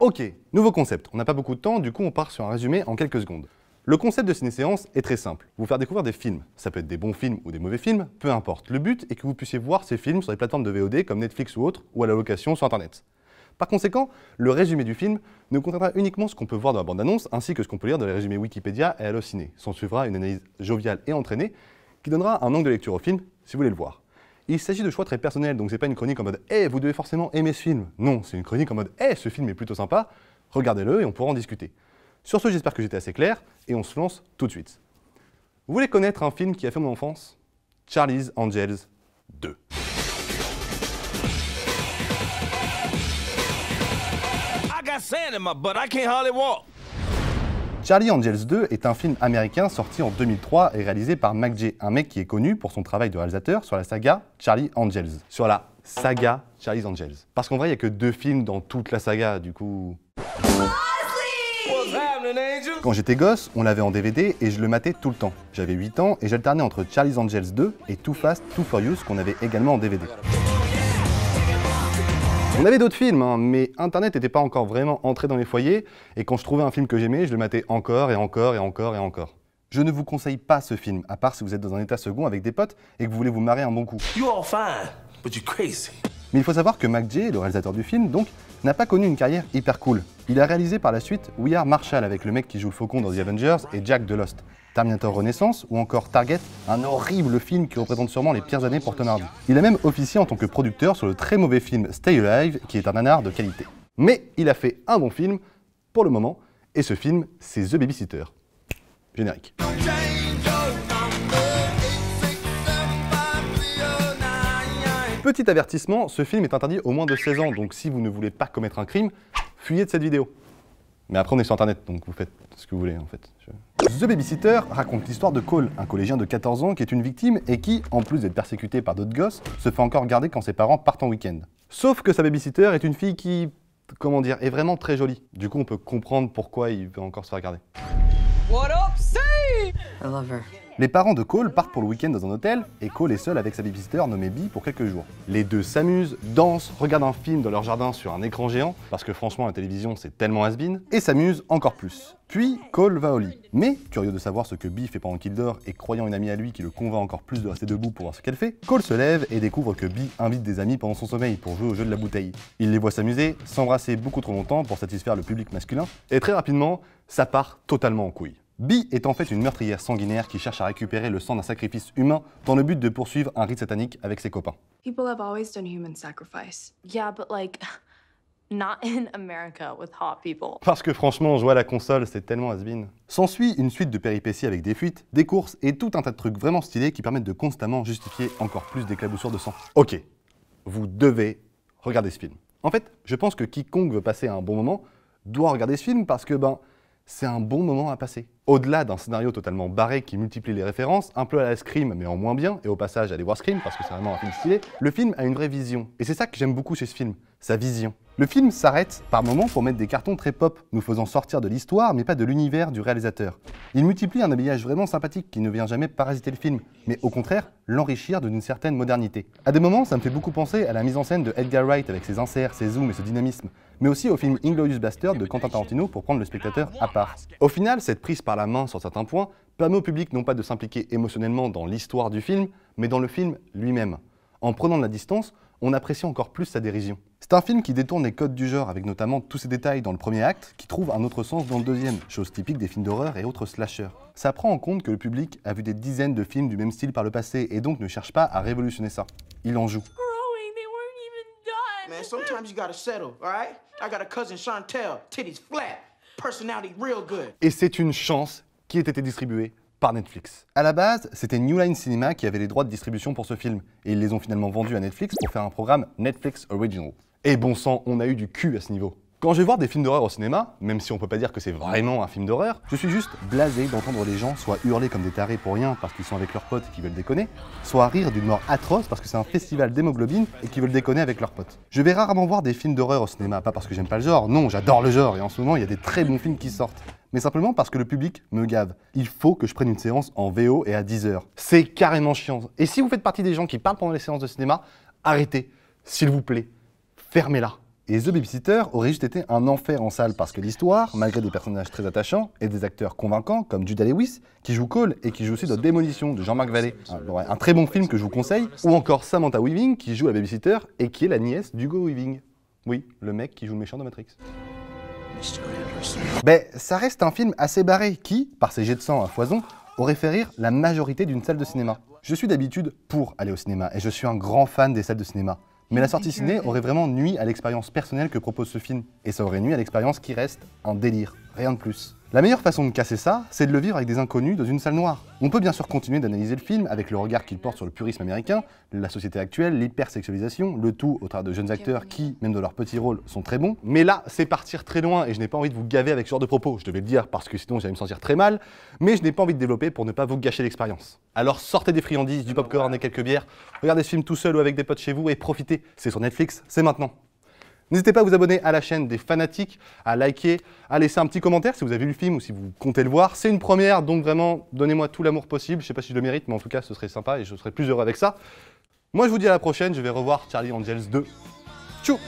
Ok, nouveau concept. On n'a pas beaucoup de temps, du coup on part sur un résumé en quelques secondes. Le concept de ciné-séance est très simple. Vous faire découvrir des films. Ça peut être des bons films ou des mauvais films, peu importe. Le but est que vous puissiez voir ces films sur les plateformes de VOD comme Netflix ou autres, ou à la location sur Internet. Par conséquent, le résumé du film ne contiendra uniquement ce qu'on peut voir dans la bande-annonce, ainsi que ce qu'on peut lire dans les résumés Wikipédia et Allociné. S'en suivra une analyse joviale et entraînée, qui donnera un angle de lecture au film, si vous voulez le voir. Il s'agit de choix très personnels, donc c'est pas une chronique en mode « Eh, vous devez forcément aimer ce film ». Non, c'est une chronique en mode « Eh, ce film est plutôt sympa, regardez-le et on pourra en discuter ». Sur ce, j'espère que j'étais assez clair, et on se lance tout de suite. Vous voulez connaître un film qui a fait mon enfance? Charlie's Angels 2. Charlie's Angels 2 est un film américain sorti en 2003 et réalisé par McJ, un mec qui est connu pour son travail de réalisateur sur la saga Charlie's Angels. Sur la saga Charlie's Angels. Parce qu'en vrai, il n'y a que 2 films dans toute la saga, du coup... Quand j'étais gosse, on l'avait en DVD et je le matais tout le temps. J'avais 8 ans et j'alternais entre Charlie's Angels 2 et Too Fast, Too Furious qu'on avait également en DVD. On avait d'autres films, hein, mais Internet n'était pas encore vraiment entré dans les foyers et quand je trouvais un film que j'aimais, je le matais encore et encore et encore et encore. Je ne vous conseille pas ce film, à part si vous êtes dans un état second avec des potes et que vous voulez vous marrer un bon coup. Mais il faut savoir que McJ, le réalisateur du film, donc, n'a pas connu une carrière hyper cool. Il a réalisé par la suite We Are Marshall avec le mec qui joue le faucon dans The Avengers et Jack de Lost, Terminator Renaissance ou encore Target, un horrible film qui représente sûrement les pires années pour Tom Hardy. Il a même officié en tant que producteur sur le très mauvais film Stay Alive, qui est un nanar de qualité. Mais il a fait un bon film, pour le moment, et ce film, c'est The Babysitter. Générique. Petit avertissement, ce film est interdit aux moins de 16 ans, donc si vous ne voulez pas commettre un crime, fuyez de cette vidéo. Mais après on est sur internet, donc vous faites ce que vous voulez en fait. The Babysitter raconte l'histoire de Cole, un collégien de 14 ans qui est une victime et qui, en plus d'être persécuté par d'autres gosses, se fait encore garder quand ses parents partent en week-end. Sauf que sa babysitter est une fille qui, comment dire, est vraiment très jolie. Du coup on peut comprendre pourquoi il veut encore se faire garder. What up, say? I love her. Les parents de Cole partent pour le week-end dans un hôtel et Cole est seul avec sa babysitter nommée Bee pour quelques jours. Les deux s'amusent, dansent, regardent un film dans leur jardin sur un écran géant, parce que franchement la télévision c'est tellement has-been, et s'amusent encore plus. Puis Cole va au lit. Mais, curieux de savoir ce que Bee fait pendant qu'il dort et croyant une amie à lui qui le convainc encore plus de rester debout pour voir ce qu'elle fait, Cole se lève et découvre que Bee invite des amis pendant son sommeil pour jouer au jeu de la bouteille. Il les voit s'amuser, s'embrasser beaucoup trop longtemps pour satisfaire le public masculin, et très rapidement, ça part totalement en couille. Bee est en fait une meurtrière sanguinaire qui cherche à récupérer le sang d'un sacrifice humain dans le but de poursuivre un rite satanique avec ses copains. People have always done human sacrifice. Yeah, but like, not in America with hot people. Parce que franchement, jouer à la console, c'est tellement has-been. S'ensuit une suite de péripéties avec des fuites, des courses et tout un tas de trucs vraiment stylés qui permettent de constamment justifier encore plus d'éclaboussures de sang. Ok, vous devez regarder ce film. En fait, je pense que quiconque veut passer un bon moment doit regarder ce film parce que, c'est un bon moment à passer. Au-delà d'un scénario totalement barré qui multiplie les références, un peu à la Scream mais en moins bien, et au passage allez voir Scream parce que c'est vraiment un film stylé, le film a une vraie vision. Et c'est ça que j'aime beaucoup chez ce film, sa vision. Le film s'arrête par moments pour mettre des cartons très pop, nous faisant sortir de l'histoire mais pas de l'univers du réalisateur. Il multiplie un habillage vraiment sympathique qui ne vient jamais parasiter le film, mais au contraire l'enrichir d'une certaine modernité. À des moments, ça me fait beaucoup penser à la mise en scène de Edgar Wright avec ses inserts, ses zooms et ce dynamisme, mais aussi au film Inglourious Basterds de Quentin Tarantino pour prendre le spectateur à part. Au final, cette prise par la main sur certains points permet au public non pas de s'impliquer émotionnellement dans l'histoire du film, mais dans le film lui-même. En prenant de la distance, on apprécie encore plus sa dérision. C'est un film qui détourne les codes du genre, avec notamment tous ces détails dans le premier acte, qui trouvent un autre sens dans le deuxième, chose typique des films d'horreur et autres slashers. Ça prend en compte que le public a vu des dizaines de films du même style par le passé, et donc ne cherche pas à révolutionner ça. Il en joue. Man, sometimes you gotta settle, alright? I got a cousin Chantel, titties flat, personality real good. Et c'est une chance qui ait été distribuée par Netflix. À la base, c'était New Line Cinema qui avait les droits de distribution pour ce film, et ils les ont finalement vendus à Netflix pour faire un programme Netflix Original. Et bon sang, on a eu du cul à ce niveau. Quand je vais voir des films d'horreur au cinéma, même si on peut pas dire que c'est vraiment un film d'horreur, je suis juste blasé d'entendre les gens soit hurler comme des tarés pour rien parce qu'ils sont avec leurs potes et qu'ils veulent déconner, soit rire d'une mort atroce parce que c'est un festival d'hémoglobine et qu'ils veulent déconner avec leurs potes. Je vais rarement voir des films d'horreur au cinéma, pas parce que j'aime pas le genre, non, j'adore le genre et en ce moment il y a des très bons films qui sortent, mais simplement parce que le public me gave. Il faut que je prenne une séance en VO et à 10h. C'est carrément chiant. Et si vous faites partie des gens qui parlent pendant les séances de cinéma, arrêtez, s'il vous plaît, fermez-la. Et The Babysitter aurait juste été un enfer en salle parce que l'histoire, malgré des personnages très attachants et des acteurs convaincants comme Judah Lewis, qui joue Cole et qui joue aussi dans Démolition de Jean-Marc Vallée, un très bon film que je vous conseille, ou encore Samantha Weaving qui joue la Babysitter et qui est la nièce d'Hugo Weaving. Oui, le mec qui joue le méchant de Matrix. Ben, ça reste un film assez barré qui, par ses jets de sang à foison, aurait fait rire la majorité d'une salle de cinéma. Je suis d'habitude pour aller au cinéma et je suis un grand fan des salles de cinéma. Mais la sortie ciné aurait vraiment nui à l'expérience personnelle que propose ce film. Et ça aurait nui à l'expérience qui reste un délire, rien de plus. La meilleure façon de casser ça, c'est de le vivre avec des inconnus dans une salle noire. On peut bien sûr continuer d'analyser le film avec le regard qu'il porte sur le purisme américain, la société actuelle, l'hypersexualisation, le tout au travers de jeunes acteurs qui, même dans leurs petits rôles, sont très bons. Mais là, c'est partir très loin et je n'ai pas envie de vous gaver avec ce genre de propos. Je devais le dire parce que sinon j'allais me sentir très mal, mais je n'ai pas envie de développer pour ne pas vous gâcher l'expérience. Alors sortez des friandises, du popcorn et quelques bières, regardez ce film tout seul ou avec des potes chez vous et profitez. C'est sur Netflix, c'est maintenant. N'hésitez pas à vous abonner à la chaîne des fanatiques, à liker, à laisser un petit commentaire si vous avez vu le film ou si vous comptez le voir. C'est une première, donc vraiment, donnez-moi tout l'amour possible. Je sais pas si je le mérite, mais en tout cas, ce serait sympa et je serais plus heureux avec ça. Moi, je vous dis à la prochaine. Je vais revoir Charlie Angels 2. Tchou!